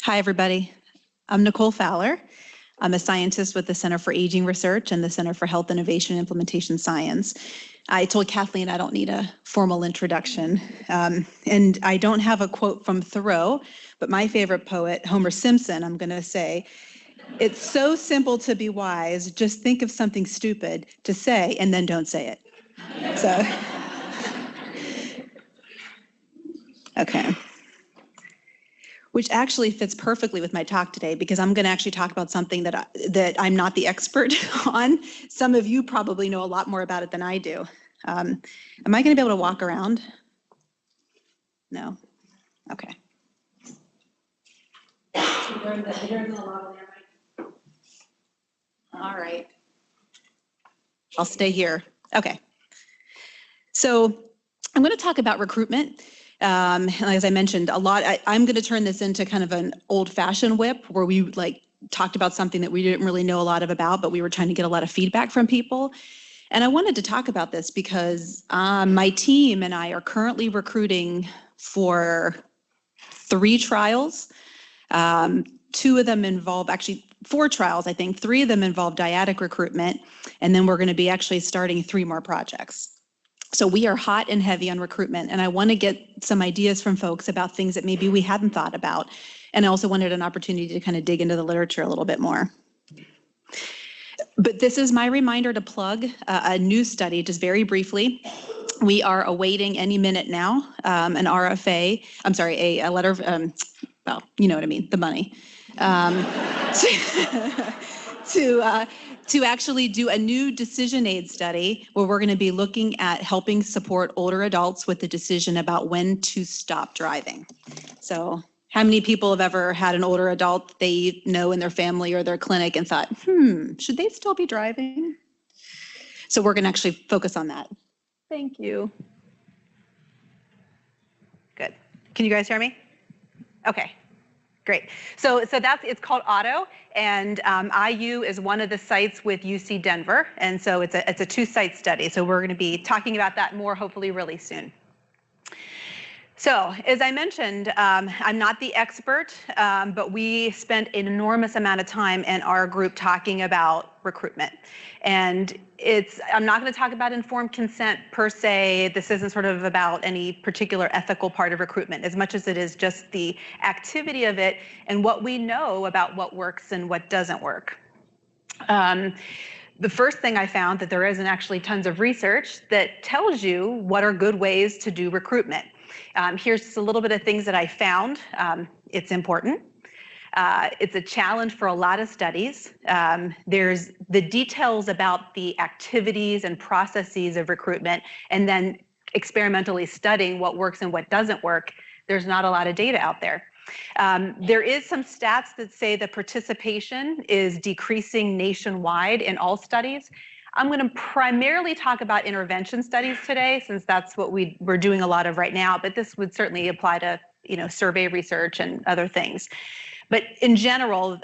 Hi, everybody. I'm Nicole Fowler. I'm a scientist with the Center for Aging Research and the Center for Health Innovation and Implementation Science. I told Kathleen I don't need a formal introduction. And I don't have a quote from Thoreau, but my favorite poet, Homer Simpson, I'm going to say, "It's so simple to be wise, just think of something stupid to say and then don't say it." So, okay. Which actually fits perfectly with my talk today, because I'm going to actually talk about something that I'm not the expert on. Some of you probably know a lot more about it than I do. Am I going to be able to walk around? No? Okay. All right. I'll stay here. Okay. So I'm going to talk about recruitment. As I mentioned, I'm going to turn this into kind of an old-fashioned WIP, where we talked about something that we didn't really know a lot about, but we were trying to get a lot of feedback from people. And I wanted to talk about this because my team and I are currently recruiting for 3 trials. 2 of them involve, actually 4 trials, I think. 3 of them involve dyadic recruitment, and then we're going to be actually starting 3 more projects. So we are hot and heavy on recruitment, and I want to get some ideas from folks about things that maybe we hadn't thought about. And I also wanted an opportunity to kind of dig into the literature a little bit more. But this is my reminder to plug a new study, just very briefly. We are awaiting any minute now an RFA, I'm sorry, a letter of, well, you know what I mean, the money, to actually do a new decision aid study where we're going to be looking at helping support older adults with the decision about when to stop driving. So how many people have ever had an older adult they know in their family or their clinic and thought, should they still be driving? So we're going to actually focus on that. Thank you. Good. Can you guys hear me? Okay. Great. So it's called Auto, and IU is one of the sites with UC Denver, and so it's a 2-site study. So we're going to be talking about that more, hopefully, really soon. So as I mentioned, I'm not the expert, but we spent an enormous amount of time in our group talking about recruitment. And I'm not going to talk about informed consent per se. This isn't sort of about any particular ethical part of recruitment, as much as it is just the activity of it and what we know about what works and what doesn't work. The first thing I found that there isn't actually tons of research that tells you what are good ways to do recruitment. Here's just a little bit of things that I found. It's important. It's a challenge for a lot of studies. There's the details about the activities and processes of recruitment, and then experimentally studying what works and what doesn't work. There's not a lot of data out there. There is some stats that say that participation is decreasing nationwide in all studies. I'm going to primarily talk about intervention studies today, since that's what we're doing a lot of right now, but this would certainly apply to survey research and other things. But in general,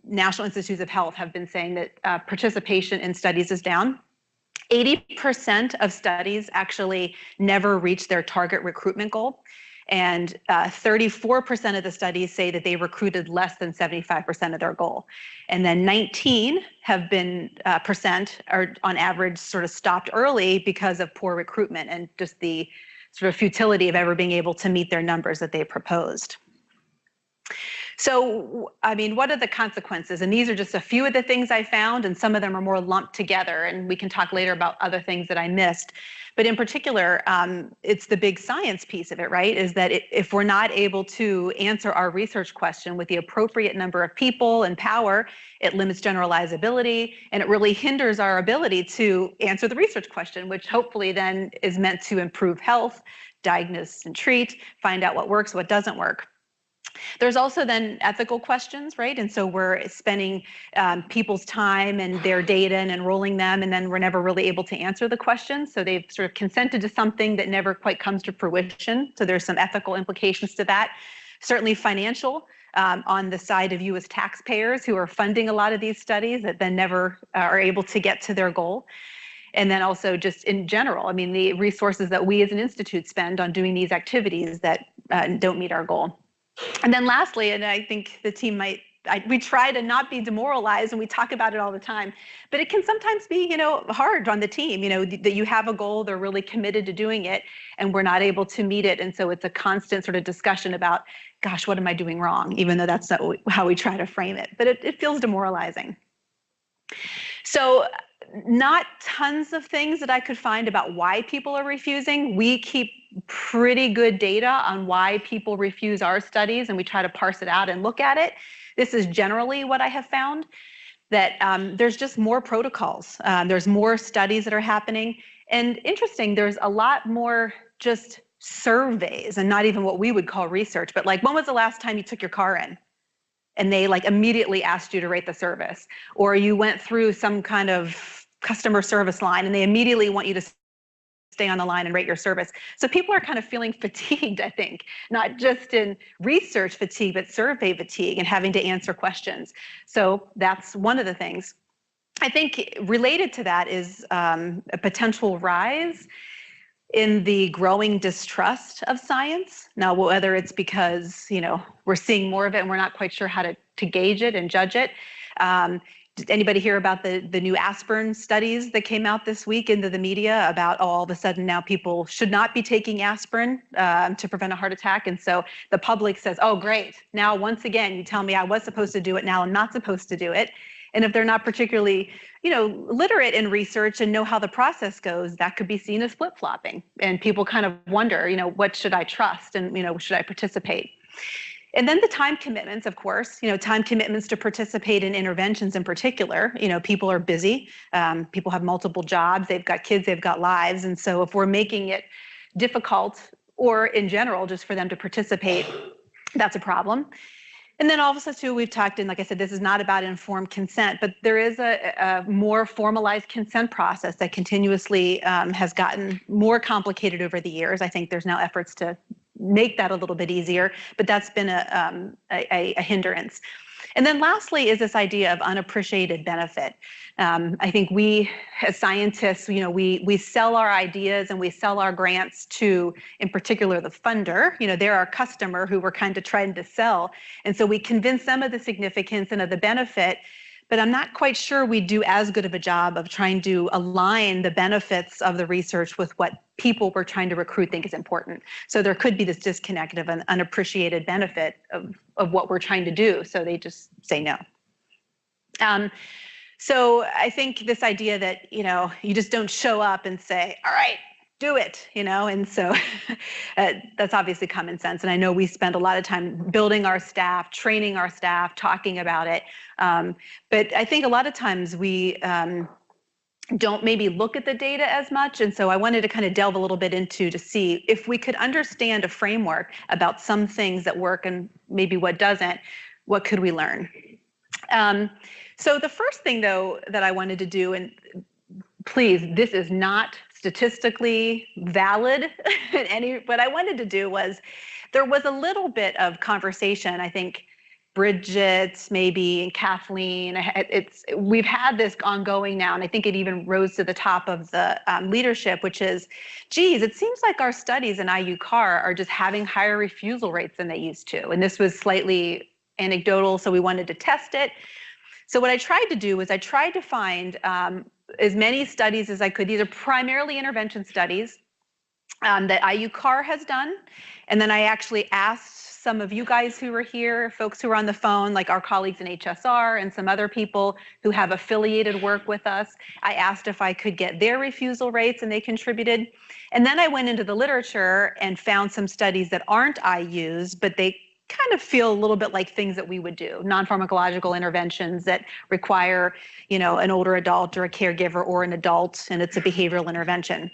National Institutes of Health have been saying that participation in studies is down. 80% of studies actually never reach their target recruitment goal. And 34% of the studies say that they recruited less than 75% of their goal. And then 19 have been percent are on average sort of stopped early because of poor recruitment and just the sort of futility of ever being able to meet their numbers that they proposed. So, I mean, what are the consequences? And these are just a few of the things I found, and some of them are more lumped together, and we can talk later about other things that I missed. But in particular, it's the big science piece of it, right? Is that if we're not able to answer our research question with the appropriate number of people and power, it limits generalizability, and it really hinders our ability to answer the research question, which hopefully then is meant to improve health, diagnose and treat, find out what works, what doesn't work. There's also then ethical questions, right? And so we're spending people's time and their data and enrolling them, and then we're never really able to answer the questions. So they've sort of consented to something that never quite comes to fruition. So there's some ethical implications to that. Certainly financial, on the side of you as taxpayers who are funding a lot of these studies that then never are able to get to their goal. And then also just in general, I mean, the resources that we as an institute spend on doing these activities that don't meet our goal. And then lastly, and I think the team might, we try to not be demoralized, and we talk about it all the time, but it can sometimes be, hard on the team, that you have a goal, they're really committed to doing it, and we're not able to meet it. And so it's a constant sort of discussion about, gosh, what am I doing wrong? Even though that's not how we try to frame it, but it feels demoralizing. So not tons of things that I could find about why people are refusing. We keep pretty good data on why people refuse our studies, and we try to parse it out and look at it. This is generally what I have found, that there's just more protocols. There's more studies that are happening. And interesting, there's a lot more just surveys, and not even what we would call research, but like, when was the last time you took your car in? And they like immediately asked you to rate the service, or you went through some kind of customer service line and they immediately want you to stay on the line and rate your service. So people are kind of feeling fatigued, I think, not just in research fatigue, but survey fatigue and having to answer questions. So that's one of the things. I think related to that is a potential rise in the growing distrust of science. Now, whether it's because, we're seeing more of it and we're not quite sure how to gauge it and judge it. Did anybody hear about the new aspirin studies that came out this week into the media about all of a sudden now people should not be taking aspirin to prevent a heart attack? And so the public says, oh, great. Now, once again, you tell me I was supposed to do it, now I'm not supposed to do it. And if they're not particularly, literate in research and know how the process goes, that could be seen as flip-flopping. And people kind of wonder, what should I trust and, should I participate? And then the time commitments, of course, time commitments to participate in interventions in particular. People are busy. People have multiple jobs. They've got kids. They've got lives. And so if we're making it difficult, or in general, just for them to participate, that's a problem. And then also, too, we've talked, and like I said, this is not about informed consent, but there is a more formalized consent process that continuously has gotten more complicated over the years. I think there's now efforts to make that a little bit easier, but that's been a hindrance. And then lastly is this idea of unappreciated benefit. I think we, as scientists, we sell our ideas and we sell our grants to, in particular, the funder. They're our customer who we're kind of trying to sell. And so we convince them of the significance and of the benefit, but I'm not quite sure we do as good of a job of trying to align the benefits of the research with what people we're trying to recruit think is important. So there could be this disconnect of an unappreciated benefit of what we're trying to do. So they just say no. So I think this idea that, you just don't show up and say, all right, do it, and so that's obviously common sense. And I know we spend a lot of time building our staff, training our staff, talking about it. But I think a lot of times we don't maybe look at the data as much. And so I wanted to kind of delve a little bit into to see if we could understand a framework about some things that work and maybe what doesn't, what could we learn? So the first thing, though, that I wanted to do, and please, this is not statistically valid, what I wanted to do was, there was a little bit of conversation, I think, Bridget, maybe, and Kathleen, we've had this ongoing now, and I think it even rose to the top of the leadership, which is, geez, it seems like our studies in IU-CAR are just having higher refusal rates than they used to. And this was slightly anecdotal, so we wanted to test it. So what I tried to do was I tried to find as many studies as I could. These are primarily intervention studies that IU-CAR has done. And then I actually asked some of you guys who were here, folks who were on the phone, like our colleagues in HSR and some other people who have affiliated work with us. I asked if I could get their refusal rates, and they contributed. And then I went into the literature and found some studies that aren't IU's, but they kind of feel a little bit like things that we would do, non-pharmacological interventions that require, an older adult or a caregiver or an adult, and it's a behavioral intervention.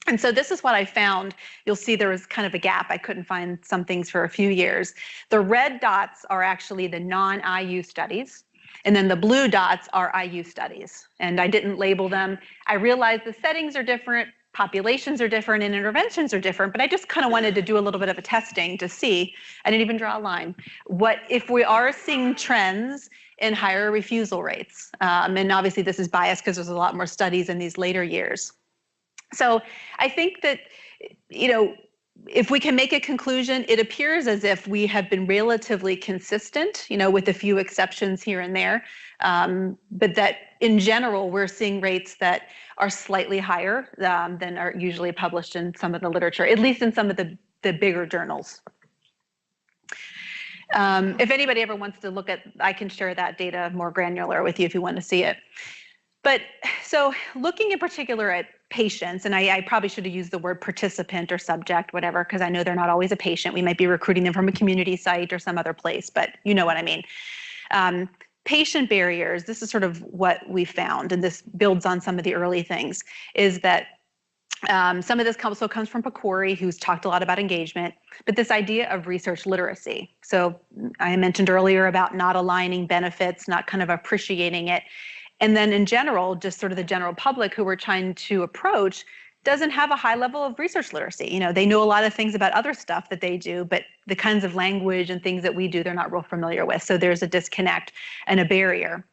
And so this is what I found. You'll see there was kind of a gap. I couldn't find some things for a few years. The red dots are actually the non-IU studies, and then the blue dots are IU studies. And I didn't label them. I realized the settings are different, populations are different, and interventions are different, but I just kind of wanted to do a little bit of a testing to see. I didn't even draw a line. What if we are seeing trends in higher refusal rates? And obviously this is biased because there's a lot more studies in these later years. So I think that, if we can make a conclusion, it appears as if we have been relatively consistent, with a few exceptions here and there, but that in general, we're seeing rates that are slightly higher than are usually published in some of the literature, at least in some of the bigger journals. If anybody ever wants to look at, I can share that data more granular with you if you want to see it. But so looking in particular at patients, and I probably should have used the word participant or subject, whatever, because I know they're not always a patient. We might be recruiting them from a community site or some other place, but you know what I mean. Patient barriers, this is sort of what we found, and this builds on some of the early things, is that some of this also comes from Pecori, who's talked a lot about engagement, but this idea of research literacy. So I mentioned earlier about not aligning benefits, not kind of appreciating it. And then in general, just sort of the general public who we're trying to approach doesn't have a high level of research literacy. They know a lot of things about other stuff that they do, but the kinds of language and things that we do, they're not real familiar with. So there's a disconnect and a barrier.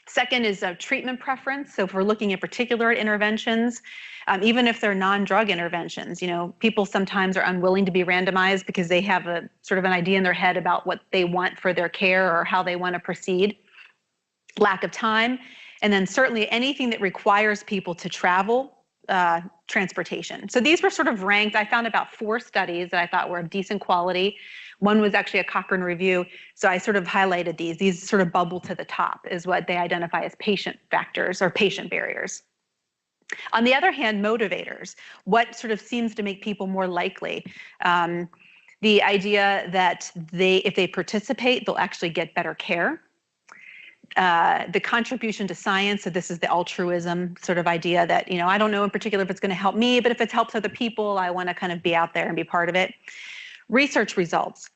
Second is a treatment preference. So if we're looking in particular at interventions, even if they're non-drug interventions, people sometimes are unwilling to be randomized because they have a sort of an idea in their head about what they want for their care or how they want to proceed. Lack of time, and then certainly anything that requires people to travel, transportation. So these were sort of ranked. I found about 4 studies that I thought were of decent quality. One was actually a Cochrane review. So I sort of highlighted these. These sort of bubble to the top is what they identify as patient factors or patient barriers. On the other hand, motivators, what sort of seems to make people more likely? The idea that if they participate, they'll actually get better care. The contribution to science, so this is the altruism sort of idea that, I don't know in particular if it's going to help me, but if it helps other people, I want to kind of be out there and be part of it. Research results.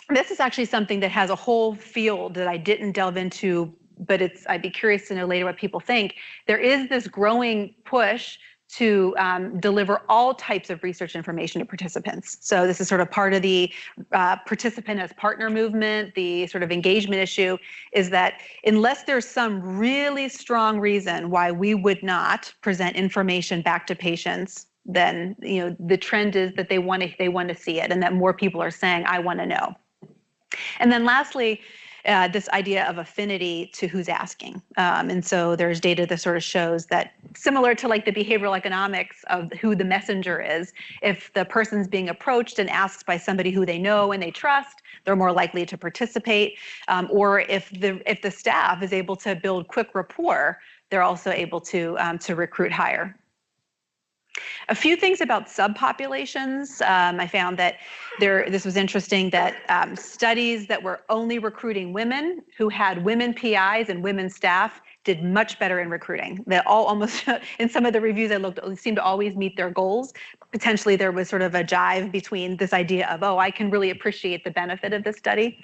This is actually something that has a whole field that I didn't delve into, but I'd be curious to know later what people think. There is this growing push to deliver all types of research information to participants. So this is sort of part of the participant as partner movement. The sort of engagement issue is that unless there's some really strong reason why we would not present information back to patients, then the trend is that they want to see it, and that more people are saying, I want to know. And then lastly, this idea of affinity to who's asking. And so there's data that sort of shows that, similar to like the behavioral economics of who the messenger is, if the person's being approached and asked by somebody who they know and they trust, they're more likely to participate. Or if the staff is able to build quick rapport, they're also able to recruit higher. A few things about subpopulations. I found that this was interesting, that studies that were only recruiting women who had women PIs and women staff did much better in recruiting. They all almost, in some of the reviews I looked, seemed to always meet their goals. Potentially there was sort of a jive between this idea of, I can really appreciate the benefit of this study.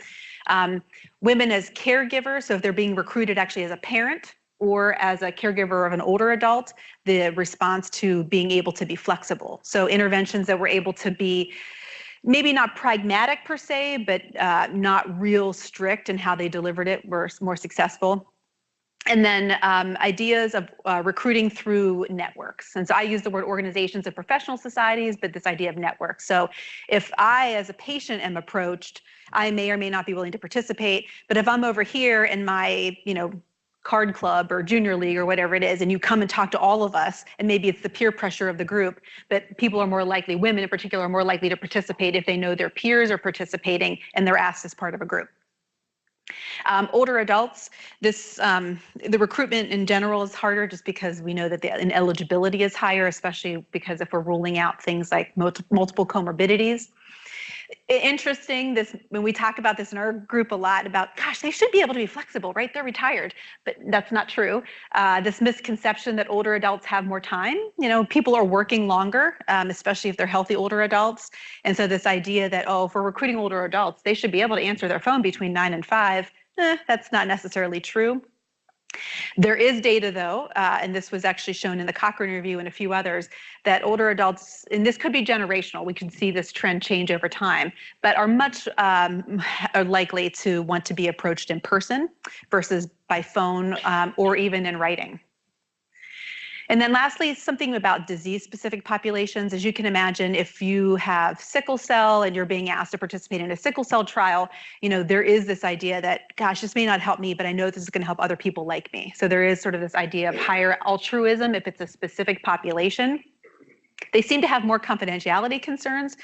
Women as caregivers, so if they're being recruited actually as a parent or as a caregiver of an older adult, the response to being able to be flexible. So interventions that were able to be maybe not pragmatic per se, but not real strict in how they delivered it were more successful. And then ideas of recruiting through networks. And so I use the word organizations and professional societies, but this idea of networks. So if I, as a patient, am approached, I may or may not be willing to participate. But if I'm over here in my, card club or junior league or whatever it is, and you come and talk to all of us, and maybe it's the peer pressure of the group, but people are more likely, women in particular, are more likely to participate if they know their peers are participating and they're asked as part of a group. Older adults, the recruitment in general is harder just because we know that the ineligibility is higher, especially because if we're ruling out things like multiple comorbidities. Interesting, when we talk about this in our group a lot about, gosh, they should be able to be flexible, right? They're retired, but that's not true. This misconception that older adults have more time, people are working longer, especially if they're healthy older adults. And so this idea that, if we're recruiting older adults, they should be able to answer their phone between 9 and 5, that's not necessarily true. There is data, though, and this was actually shown in the Cochrane review and a few others, that older adults, and this could be generational, we can see this trend change over time, but are much are likely to want to be approached in person versus by phone or even in writing. And then lastly, something about disease-specific populations. As you can imagine, if you have sickle cell and you're being asked to participate in a sickle cell trial, there is this idea that, gosh, this may not help me, but I know this is going to help other people like me. So there is sort of this idea of higher altruism if it's a specific population. They seem to have more confidentiality concerns.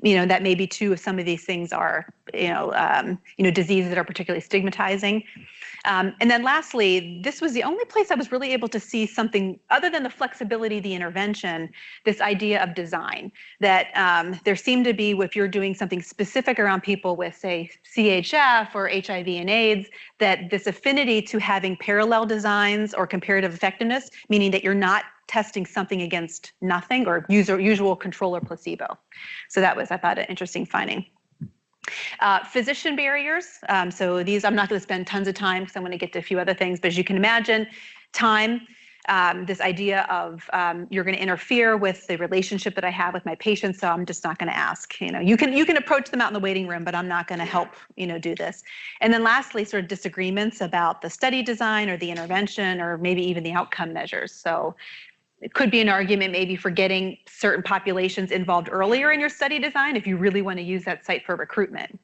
That may be true if some of these things are, diseases that are particularly stigmatizing. And then lastly, this was the only place I was really able to see something other than the flexibility of the intervention, this idea of design, that there seemed to be, if you're doing something specific around people with, say, CHF or HIV and AIDS, that this affinity to having parallel designs or comparative effectiveness, meaning that you're not testing something against nothing or usual control or placebo. So that was, I thought, an interesting finding. Physician barriers. So these, I'm not going to spend tons of time because I want to get to a few other things, but as you can imagine, time, this idea of you're going to interfere with the relationship that I have with my patients, so I'm just not going to ask. You can approach them out in the waiting room, but I'm not going to help do this. And then lastly, sort of disagreements about the study design or the intervention or maybe even the outcome measures. So it could be an argument maybe for getting certain populations involved earlier in your study design if you really want to use that site for recruitment.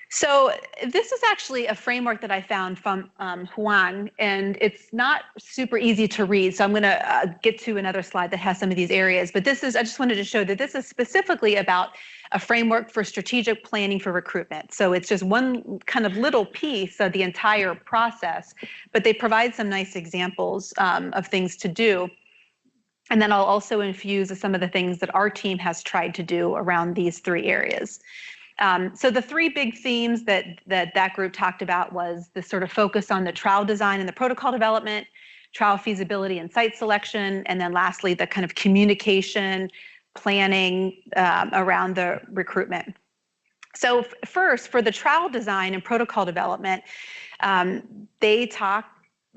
So this is actually a framework that I found from Huang, and it's not super easy to read. So I'm going to get to another slide that has some of these areas. But I just wanted to show that this is specifically about a framework for strategic planning for recruitment. So it's just one kind of little piece of the entire process, but they provide some nice examples of things to do. And then I'll also infuse some of the things that our team has tried to do around these three areas. So the three big themes that group talked about was the sort of focus on the trial design and the protocol development, trial feasibility and site selection, and then lastly, the kind of communication, planning around the recruitment. So first, for the trial design and protocol development, they talk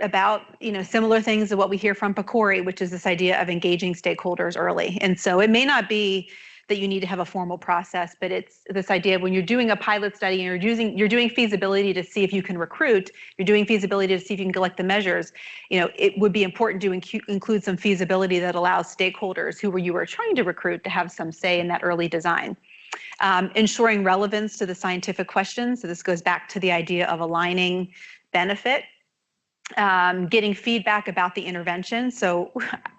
about similar things to what we hear from PCORI, which is this idea of engaging stakeholders early. And so it may not be that you need to have a formal process, but it's this idea of when you're doing a pilot study and you're doing feasibility to see if you can recruit, you're doing feasibility to see if you can collect the measures, it would be important to include some feasibility that allows stakeholders who you are trying to recruit to have some say in that early design. Ensuring relevance to the scientific questions. So this goes back to the idea of aligning benefit. Getting feedback about the intervention. So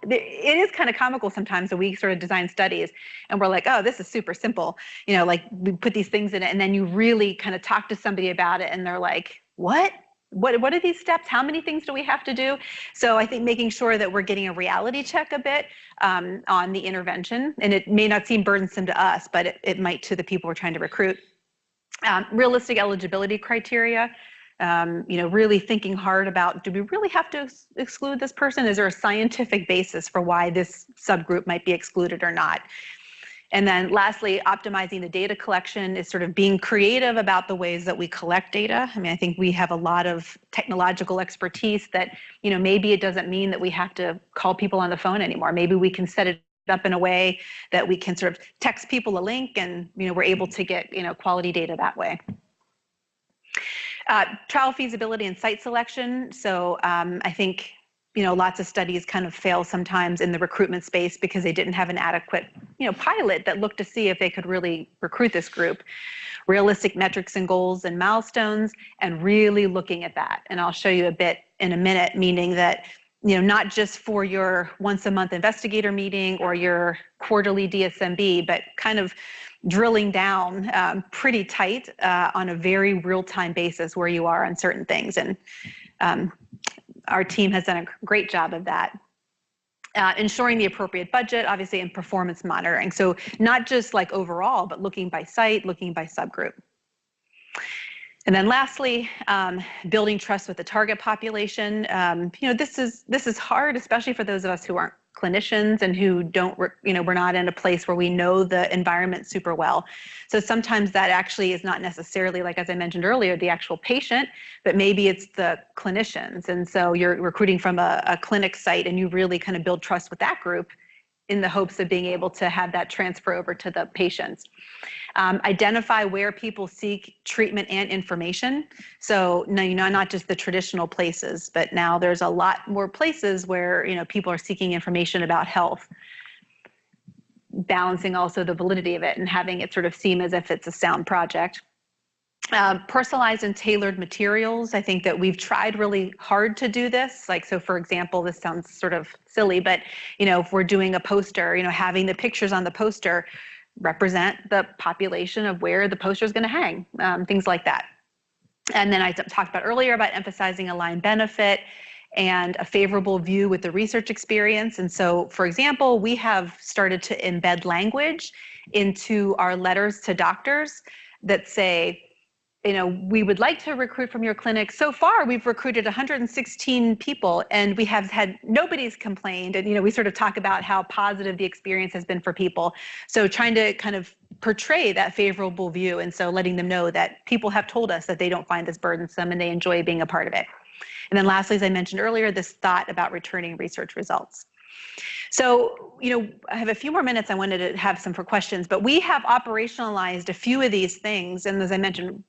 it is kind of comical sometimes that we sort of design studies and we're like, oh, this is super simple. Like we put these things in it and then you really kind of talk to somebody about it and they're like, what are these steps? How many things do we have to do? So I think making sure that we're getting a reality check a bit on the intervention, and it may not seem burdensome to us, but it might to the people we're trying to recruit. Realistic eligibility criteria. Really thinking hard about, do we really have to exclude this person? Is there a scientific basis for why this subgroup might be excluded or not? And then lastly, optimizing the data collection is sort of being creative about the ways that we collect data. I mean, I think we have a lot of technological expertise that, maybe it doesn't mean that we have to call people on the phone anymore. Maybe we can set it up in a way that we can sort of text people a link and, we're able to get, quality data that way. Trial feasibility and site selection. So I think, lots of studies kind of fail sometimes in the recruitment space because they didn't have an adequate, pilot that looked to see if they could really recruit this group. Realistic metrics and goals and milestones, and really looking at that. And I'll show you a bit in a minute, meaning that, not just for your once a month investigator meeting or your quarterly DSMB, but kind of drilling down pretty tight on a very real-time basis where you are on certain things. And our team has done a great job of that. Ensuring the appropriate budget, obviously, and performance monitoring. So not just like overall, but looking by site, looking by subgroup. And then lastly, building trust with the target population. This is hard, especially for those of us who aren't clinicians and who don't, we're not in a place where we know the environment super well. So sometimes that actually is not necessarily, like as I mentioned earlier, the actual patient, but maybe it's the clinicians. And so you're recruiting from a clinic site and you really kind of build trust with that group. in the hopes of being able to have that transfer over to the patients. Identify where people seek treatment and information. So no, not just the traditional places, but now there's a lot more places where people are seeking information about health. Balancing also the validity of it and having it sort of seem as if it's a sound project. Personalized and tailored materials. I think that we've tried really hard to do this. Like, so for example, this sounds sort of silly, but if we're doing a poster, having the pictures on the poster represent the population of where the poster is going to hang, things like that. And then I talked about earlier about emphasizing aligned benefit and a favorable view with the research experience. And so, for example, we have started to embed language into our letters to doctors that say, we would like to recruit from your clinic. So far, we've recruited 116 people, and we have had nobody's complained. And we sort of talk about how positive the experience has been for people. So trying to kind of portray that favorable view, and so letting them know that people have told us that they don't find this burdensome and they enjoy being a part of it. And then lastly, as I mentioned earlier, this thought about returning research results. So, I have a few more minutes. I wanted to have some for questions, but we have operationalized a few of these things. And as I mentioned,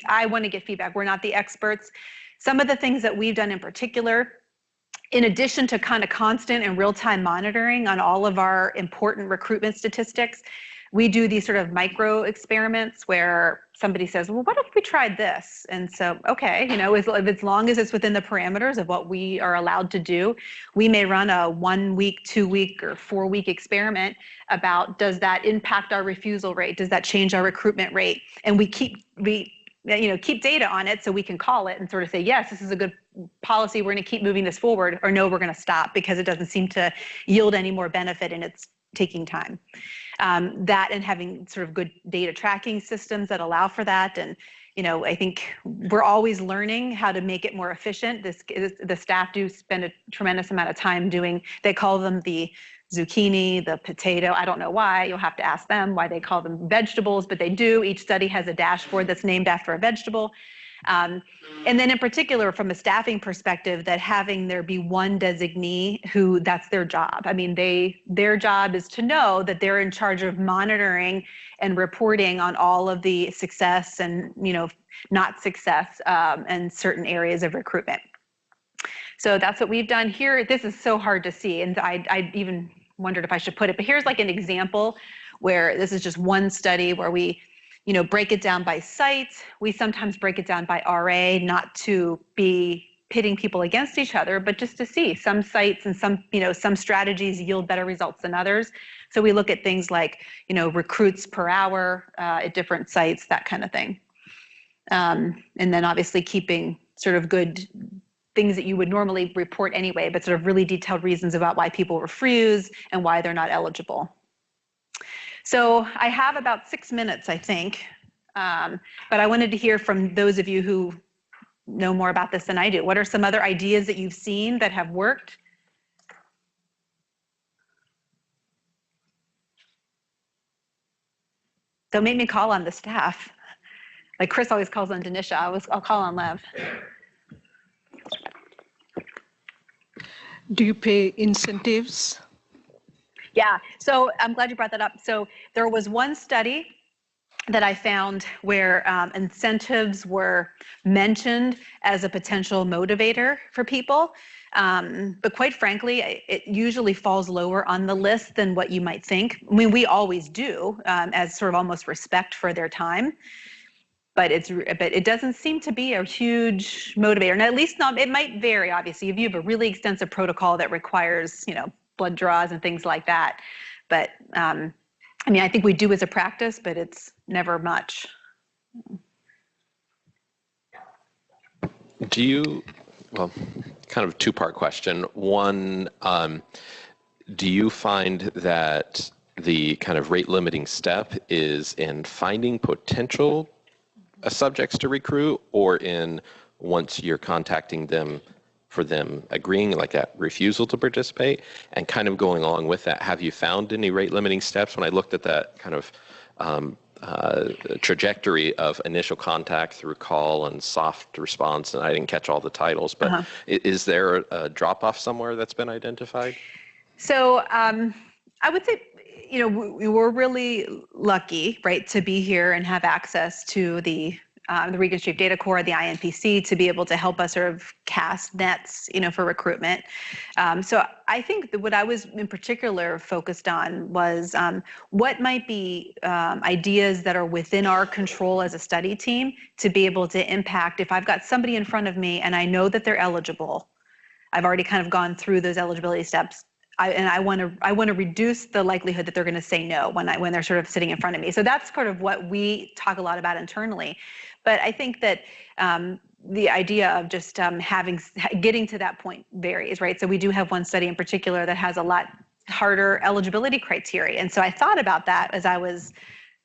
I want to get feedback. We're not the experts. Some of the things that we've done in particular, in addition to kind of constant and real-time monitoring on all of our important recruitment statistics, we do these sort of micro experiments where somebody says, well, what if we tried this? And so, okay, as long as it's within the parameters of what we are allowed to do, we may run a 1 week, 2 week, or 4 week experiment about, does that impact our refusal rate? Does that change our recruitment rate? And we keep data on it so we can call it and sort of say, yes, this is a good policy. We're going to keep moving this forward, or no, we're going to stop because it doesn't seem to yield any more benefit and it's taking time. That and having sort of good data tracking systems that allow for that. And, I think we're always learning how to make it more efficient. The staff do spend a tremendous amount of time they call them the zucchini, the potato. I don't know why. You'll have to ask them why they call them vegetables, but they do. Each study has a dashboard that's named after a vegetable. And then in particular, from a staffing perspective, that having there be one designee who that's their job. I mean, their job is to know that they're in charge of monitoring and reporting on all of the success and, not success and certain areas of recruitment. So that's what we've done here. This is so hard to see. And I even wondered if I should put it, but here's like an example where this is just one study where we break it down by sites. We sometimes break it down by RA, not to be pitting people against each other, but just to see some sites and some strategies yield better results than others. So we look at things like, recruits per hour at different sites, that kind of thing. And then obviously keeping sort of good things that you would normally report anyway, but sort of really detailed reasons about why people refuse and why they're not eligible. So I have about 6 minutes, I think, but I wanted to hear from those of you who know more about this than I do. What are some other ideas that you've seen that have worked? Don't make me call on the staff. Like Chris always calls on Denisha, I'll call on Lev. Do you pay incentives? Yeah, so I'm glad you brought that up. So there was one study that I found where incentives were mentioned as a potential motivator for people. But quite frankly, it usually falls lower on the list than what you might think. I mean, we always do as sort of almost respect for their time. But it doesn't seem to be a huge motivator. And at least not, it might vary, obviously. If you have a really extensive protocol that requires, blood draws and things like that. But I think we do as a practice, but it's never much. Do you, kind of a two-part question. One, do you find that the kind of rate limiting step is in finding potential subjects to recruit, or in once you're contacting them for them agreeing, like that refusal to participate? And kind of going along with that, have you found any rate limiting steps? When I looked at that kind of trajectory of initial contact through call and soft response, and I didn't catch all the titles, but is there a drop off somewhere that's been identified? So I would say, we were really lucky, right, to be here and have access to the Regenstrief data core, the INPC, to be able to help us sort of cast nets, for recruitment. So I think that what I was in particular focused on was what might be ideas that are within our control as a study team to be able to impact. If I've got somebody in front of me and I know that they're eligible, I've already kind of gone through those eligibility steps. I want to reduce the likelihood that they're going to say no when they're sort of sitting in front of me. So that's sort of what we talk a lot about internally. But I think that the idea of just getting to that point varies, right? So we do have one study in particular that has a lot harder eligibility criteria. And so I thought about that as I was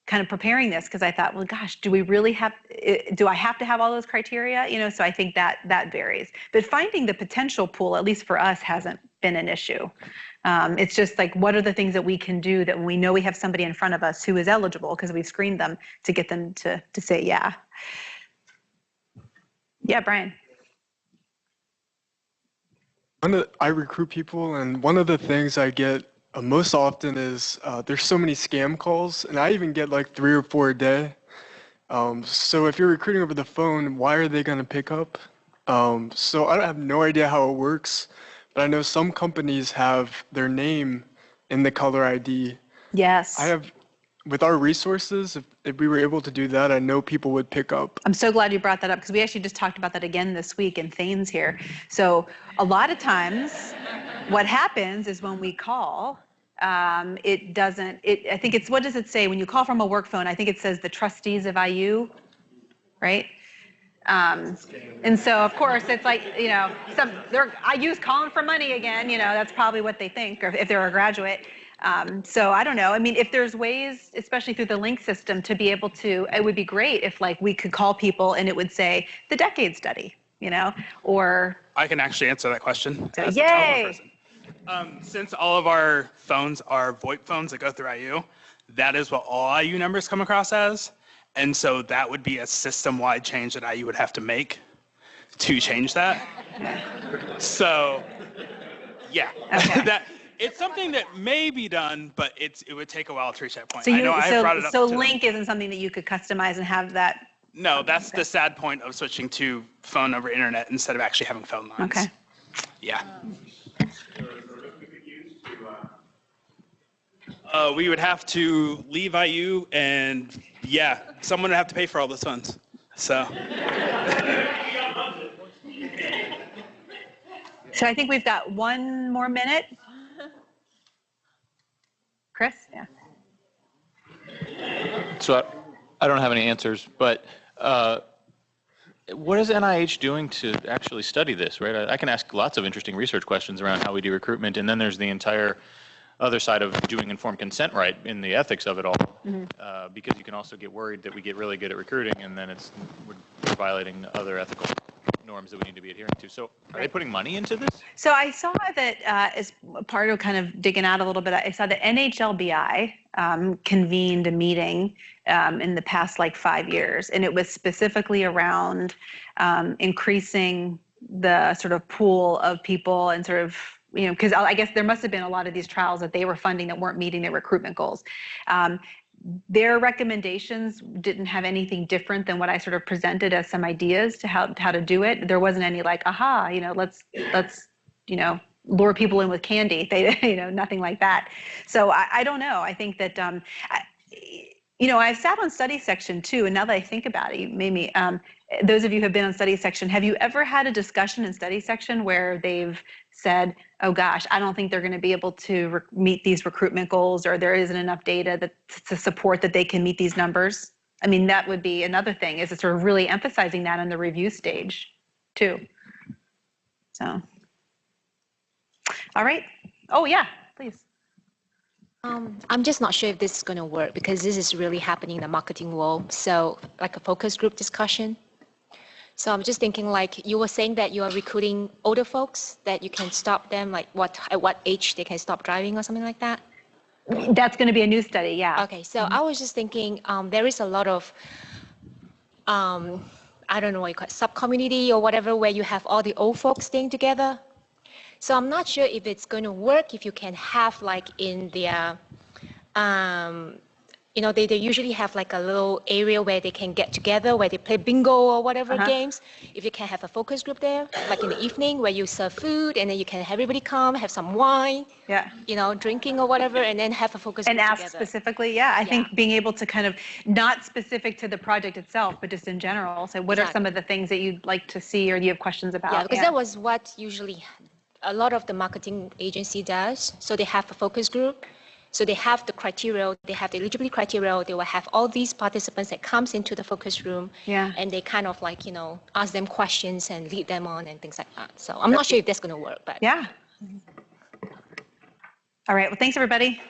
kind of preparing this, because I thought, well, gosh, do I have to have all those criteria? So I think that varies. But finding the potential pool, at least for us, hasn't been an issue. It's just like, what are the things that we can do that when we know we have somebody in front of us who is eligible because we've screened them, to get them to say yeah. Yeah, Brian. I recruit people, and one of the things I get most often is there's so many scam calls, and I even get like 3 or 4 a day. So if you're recruiting over the phone, why are they going to pick up? So I have no idea how it works, but I know some companies have their name in the caller ID. Yes. With our resources, if we were able to do that, I know people would pick up. I'm so glad you brought that up, because we actually just talked about that again this week in Thanes here. So a lot of times what happens is when we call, it doesn't, I think it's, what does it say? When you call from a work phone, I think it says the trustees of IU, right? And so of course it's like, IU's calling for money again, that's probably what they think, or if they're a graduate. So I don't know. I mean, if there's ways, especially through the link system, to be able to, it would be great if we could call people and it would say the decade study, or. I can actually answer that question. So, as yay! a person. Since all of our phones are VoIP phones that go through IU, that is what all IU numbers come across as. And so that would be a system-wide change that IU would have to make to change that. So, yeah. Okay. It's something that may be done, but it would take a while to reach that point. So I know I brought it up. So link isn't something that you could customize and have that. No, that's the sad point of switching to phone over internet instead of actually having phone lines. Okay. Yeah. We would have to leave IU, and yeah, someone would have to pay for all those funds. So. So I think we've got 1 more minute. Chris? Yeah. So I don't have any answers, but what is NIH doing to actually study this, right? I can ask lots of interesting research questions around how we do recruitment, and then there's the entire other side of doing informed consent, right, in the ethics of it all, because you can also get worried that we get really good at recruiting, and then we're violating other ethical norms that we need to be adhering to. So are they putting money into this? So I saw that as part of kind of digging out a little bit, I saw that NHLBI convened a meeting in the past 5 years, and it was specifically around increasing the sort of pool of people and sort of, because I guess there must have been a lot of these trials that they were funding that weren't meeting their recruitment goals. Their recommendations didn't have anything different than what I sort of presented as some ideas to how to do it. There wasn't any let's lure people in with candy. They, nothing like that. So I don't know. I think that, I've sat on study section too. And now that I think about it, maybe those of you who have been on study section, have you ever had a discussion in study section where they've said, oh gosh, I don't think they're going to be able to meet these recruitment goals, or there isn't enough data to support that they can meet these numbers? I mean, that would be another thing, is it's sort of really emphasizing that in the review stage too. So, all right. Oh yeah, please. I'm just not sure if this is going to work, because this is really happening in the marketing world. So like a focus group discussion. So I'm just thinking, you were saying that you are recruiting older folks, that you can stop them, at what age they can stop driving or something like that? That's going to be a new study, yeah. Okay, so I was just thinking, there is a lot of, I don't know what you call it, sub-community or whatever, where you have all the old folks staying together. So I'm not sure if it's going to work if you can have like in their, they usually have like a little area where they can get together, where they play bingo or whatever games. If you can have a focus group there, like in the evening where you serve food and then you can have everybody come, have some wine, drinking or whatever, and then have a focus group And ask together. specifically, I think being able to kind of, not specific to the project itself, but just in general. So what are some of the things that you'd like to see or you have questions about? Yeah, because that was what usually a lot of the marketing agency does. So they have a focus group. So they have the criteria, they have the eligibility criteria, they will have all these participants that comes into the focus room, and they kind of like, ask them questions and lead them on and things like that. So I'm not sure if that's going to work, but. Yeah. All right, well, thanks, everybody.